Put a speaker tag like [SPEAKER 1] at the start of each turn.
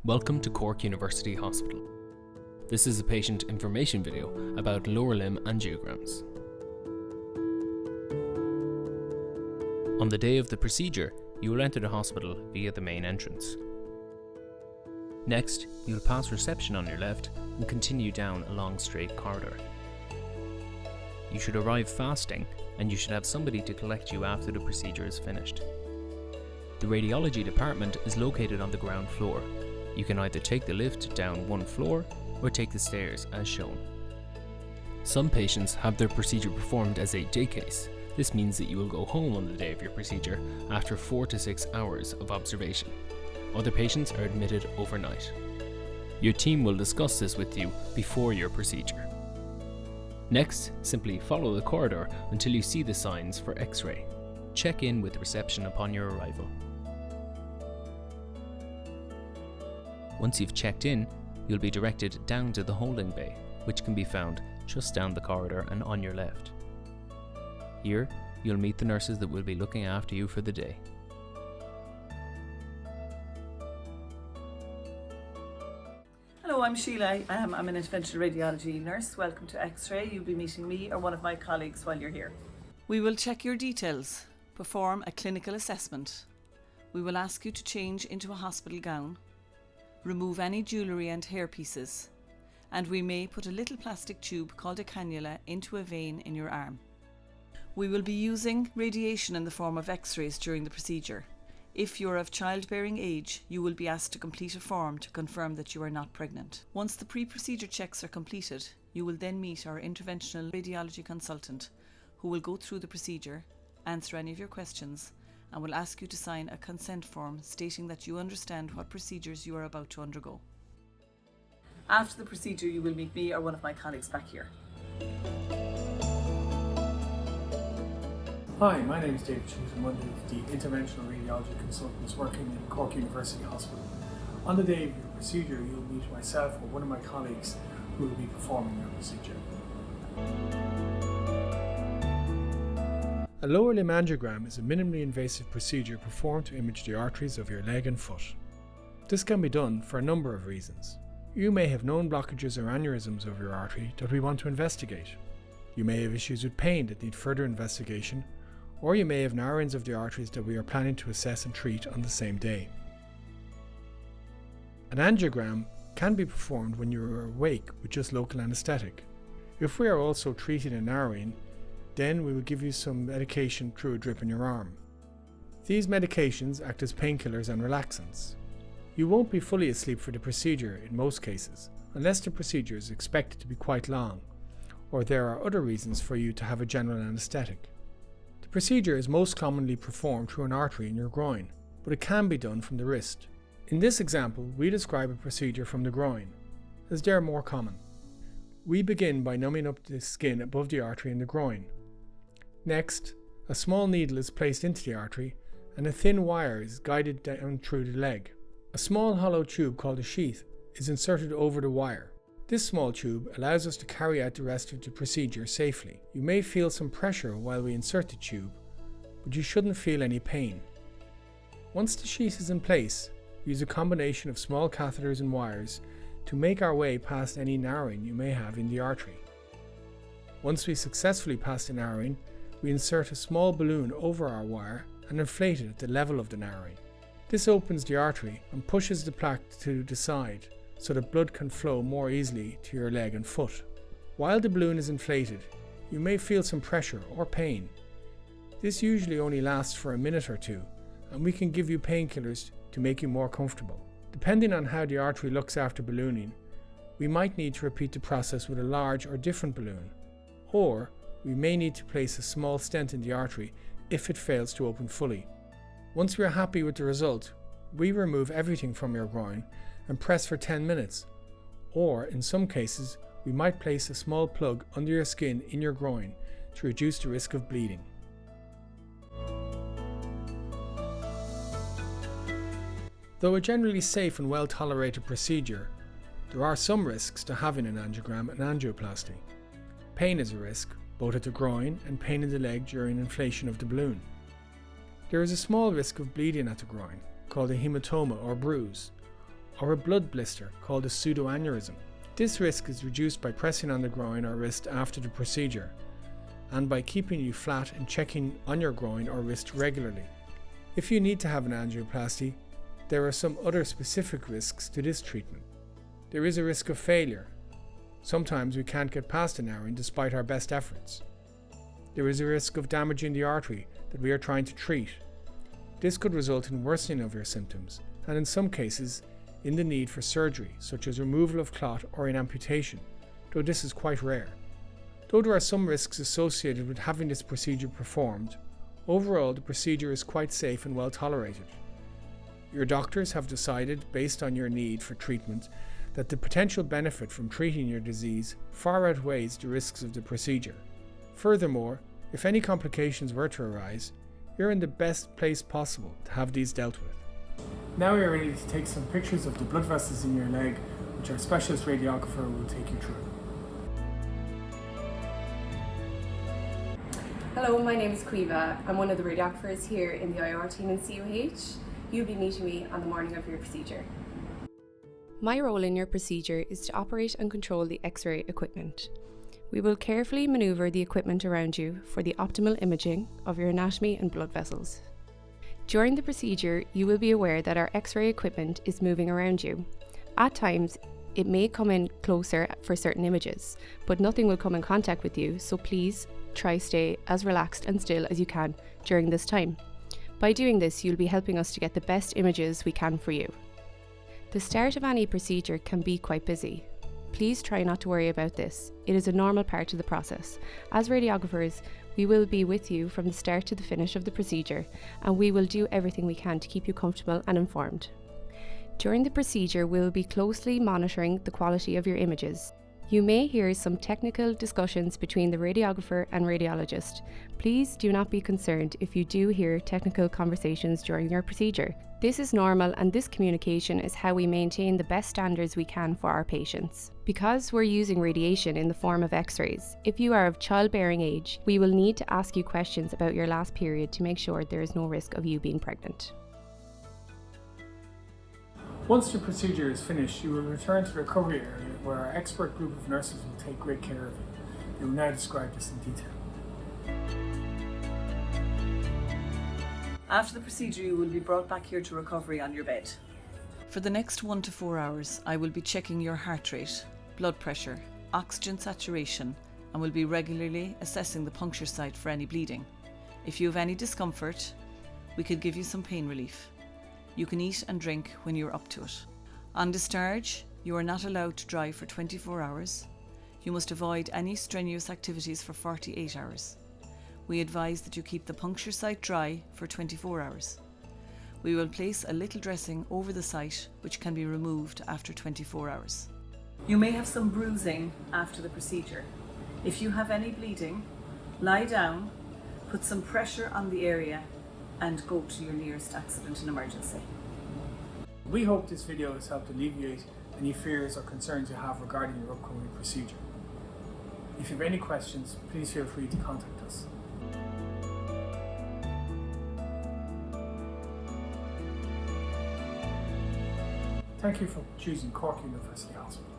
[SPEAKER 1] Welcome to Cork University Hospital. This is a patient information video about lower limb angiograms. On the day of the procedure, you will enter the hospital via the main entrance. Next, you will pass reception on your left and continue down a long straight corridor. You should arrive fasting and you should have somebody to collect you after the procedure is finished. The radiology department is located on the ground floor. You can either take the lift down one floor or take the stairs as shown. Some patients have their procedure performed as a day case. This means that you will go home on the day of your procedure after 4 to 6 hours of observation. Other patients are admitted overnight. Your team will discuss this with you before your procedure. Next, simply follow the corridor until you see the signs for X-ray. Check in with reception upon your arrival. Once you've checked in, you'll be directed down to the holding bay, which can be found just down the corridor and on your left. Here, you'll meet the nurses that will be looking after you for the day.
[SPEAKER 2] Hello, I'm Sheila. I'm an interventional radiology nurse. Welcome to X-ray. You'll be meeting me or one of my colleagues while you're here.
[SPEAKER 3] We will check your details, perform a clinical assessment. We will ask you to change into a hospital gown, remove any jewellery and hair pieces, and we may put a little plastic tube called a cannula into a vein in your arm. We will be using radiation in the form of X-rays during the procedure. If you are of childbearing age, you will be asked to complete a form to confirm that you are not pregnant. Once the pre-procedure checks are completed, you will then meet our interventional radiology consultant, who will go through the procedure, answer any of your questions, and will ask you to sign a consent form stating that you understand what procedures you are about to undergo.
[SPEAKER 2] After the procedure, you will meet me or one of my colleagues back here.
[SPEAKER 4] Hi, my name is David Hughes. I'm one of the interventional radiology consultants working in Cork University Hospital. On the day of your procedure, you'll meet myself or one of my colleagues who will be performing your procedure. A lower limb angiogram is a minimally invasive procedure performed to image the arteries of your leg and foot. This can be done for a number of reasons. You may have known blockages or aneurysms of your artery that we want to investigate. You may have issues with pain that need further investigation, or you may have narrowings of the arteries that we are planning to assess and treat on the same day. An angiogram can be performed when you are awake with just local anaesthetic. If we are also treating a narrowing, then we will give you some medication through a drip in your arm. These medications act as painkillers and relaxants. You won't be fully asleep for the procedure in most cases, unless the procedure is expected to be quite long, or there are other reasons for you to have a general anaesthetic. The procedure is most commonly performed through an artery in your groin, but it can be done from the wrist. In this example, we describe a procedure from the groin, as they are more common. We begin by numbing up the skin above the artery in the groin. Next, a small needle is placed into the artery and a thin wire is guided down through the leg. A small hollow tube called a sheath is inserted over the wire. This small tube allows us to carry out the rest of the procedure safely. You may feel some pressure while we insert the tube, but you shouldn't feel any pain. Once the sheath is in place, we use a combination of small catheters and wires to make our way past any narrowing you may have in the artery. Once we successfully pass the narrowing, we insert a small balloon over our wire and inflate it at the level of the narrowing. This opens the artery and pushes the plaque to the side so that blood can flow more easily to your leg and foot. While the balloon is inflated, you may feel some pressure or pain. This usually only lasts for a minute or two, and we can give you painkillers to make you more comfortable. Depending on how the artery looks after ballooning, we might need to repeat the process with a large or different balloon, or we may need to place a small stent in the artery if it fails to open fully. Once we are happy with the result, we remove everything from your groin and press for 10 minutes, or in some cases, we might place a small plug under your skin in your groin to reduce the risk of bleeding. Though a generally safe and well-tolerated procedure, there are some risks to having an angiogram and angioplasty. Pain is a risk, both at the groin and pain in the leg during inflation of the balloon. There is a small risk of bleeding at the groin, called a hematoma or bruise, or a blood blister called a pseudoaneurysm. This risk is reduced by pressing on the groin or wrist after the procedure and by keeping you flat and checking on your groin or wrist regularly. If you need to have an angioplasty, there are some other specific risks to this treatment. There is a risk of failure. Sometimes we can't get past a narrowing despite our best efforts. There is a risk of damaging the artery that we are trying to treat. This could result in worsening of your symptoms, and in some cases, in the need for surgery, such as removal of clot or in amputation, though this is quite rare. Though there are some risks associated with having this procedure performed, overall the procedure is quite safe and well tolerated. Your doctors have decided, based on your need for treatment, that the potential benefit from treating your disease far outweighs the risks of the procedure. Furthermore, if any complications were to arise, you're in the best place possible to have these dealt with. Now we are ready to take some pictures of the blood vessels in your leg, which our specialist radiographer will take you through.
[SPEAKER 5] Hello, my name is Quiva. I'm one of the radiographers here in the IR team in COH. You'll be meeting me on the morning of your procedure. My role in your procedure is to operate and control the X-ray equipment. We will carefully manoeuvre the equipment around you for the optimal imaging of your anatomy and blood vessels. During the procedure, you will be aware that our X-ray equipment is moving around you. At times, it may come in closer for certain images, but nothing will come in contact with you, so please try stay as relaxed and still as you can during this time. By doing this, you'll be helping us to get the best images we can for you. The start of any procedure can be quite busy. Please try not to worry about this. It is a normal part of the process. As radiographers, we will be with you from the start to the finish of the procedure, and we will do everything we can to keep you comfortable and informed. During the procedure, we will be closely monitoring the quality of your images. You may hear some technical discussions between the radiographer and radiologist. Please do not be concerned if you do hear technical conversations during your procedure. This is normal, and this communication is how we maintain the best standards we can for our patients. Because we're using radiation in the form of X-rays, if you are of childbearing age, we will need to ask you questions about your last period to make sure there is no risk of you being pregnant.
[SPEAKER 4] Once your procedure is finished, you will return to the recovery area where our expert group of nurses will take great care of you. They will now describe this in detail.
[SPEAKER 2] After the procedure, you will be brought back here to recovery on your bed.
[SPEAKER 3] For the next 1 to 4 hours, I will be checking your heart rate, blood pressure, oxygen saturation, and will be regularly assessing the puncture site for any bleeding. If you have any discomfort, we could give you some pain relief. You can eat and drink when you're up to it. On discharge, you are not allowed to drive for 24 hours. You must avoid any strenuous activities for 48 hours. We advise that you keep the puncture site dry for 24 hours. We will place a little dressing over the site, which can be removed after 24 hours.
[SPEAKER 2] You may have some bruising after the procedure. If you have any bleeding, lie down, put some pressure on the area, and go to your nearest accident and emergency.
[SPEAKER 4] We hope this video has helped alleviate any fears or concerns you have regarding your upcoming procedure. If you have any questions, please feel free to contact us. Thank you for choosing Cork University Hospital.